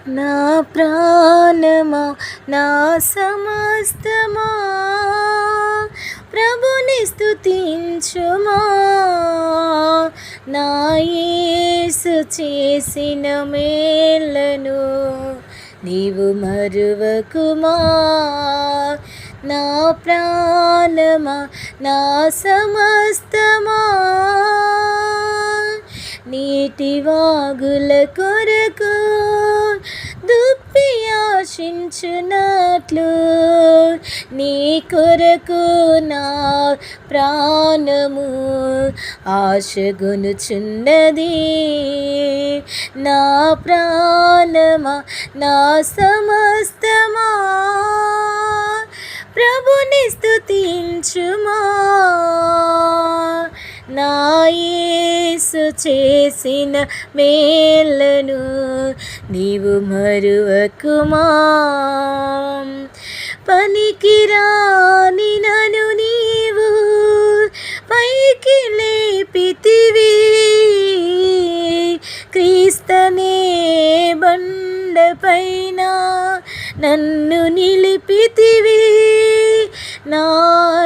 నా ప్రాణమా నా సమస్తమా ప్రభుని స్తుతించుమా. నా యేసు చేసిన మేలను నీవు మరువకుమా. నా ప్రాణమా నా సమస్తమా నీటి వాగుల కొరకు దుప్పి ఆశించునట్లు నీ కొరకు నా ప్రాణము ఆశగొనుచున్నది. నా ప్రాణమా నా సమస్తమా ప్రభుని స్తుతించుమా. నా యేసు చేసిన మేలను నీవు మరువకుమా. పనికిరాని నన్ను నీవు పైకి లేపితివి, క్రీస్తనే బండపైన నన్ను నిలిపితివి. నా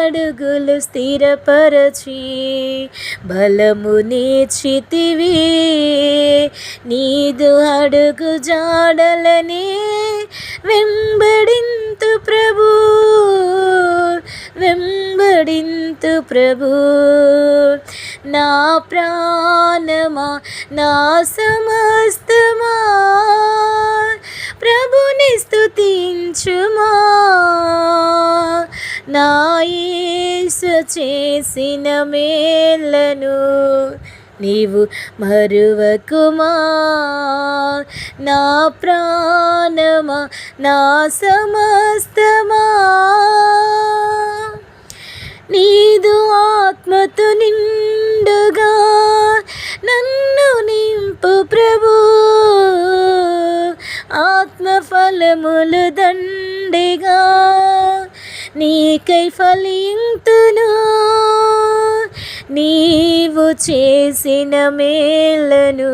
అడుగులు స్థిరపరచి బలము నేర్చితివి. నీదు అడుగు జాడలనే వెంబడింతు ప్రభు, వెంబడింతు ప్రభు. నా ప్రాణమా నా సమస్తమా ప్రభుని స్తుతించుమా. నా యేసు చేసిన మేలను నీవు మరువకుమా. నా ప్రాణమా నా సమస్తమా నీదు ఆత్మతో నిండుగా నన్ను నింపు ప్రభు. ఆత్మఫలములు దండిగా నీకై ఫలింతును. నీవు చేసిన మేలను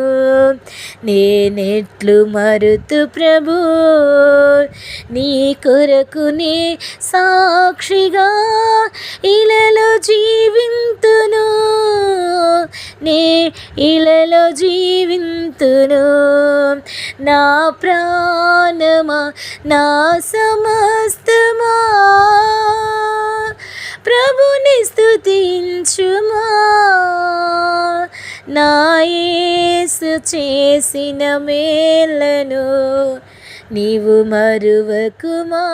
నేనెట్లు మరుతు ప్రభు. నీ కొరకు నే సాక్షిగా ఇలలో జీవింతును, నే ఇలలో జీవింతును. నా ప్రాణమా నా సమస్తమా ప్రభుని స్తుతించుమా. నా యేసు చేసిన మేలను నీవు మరువకుమా.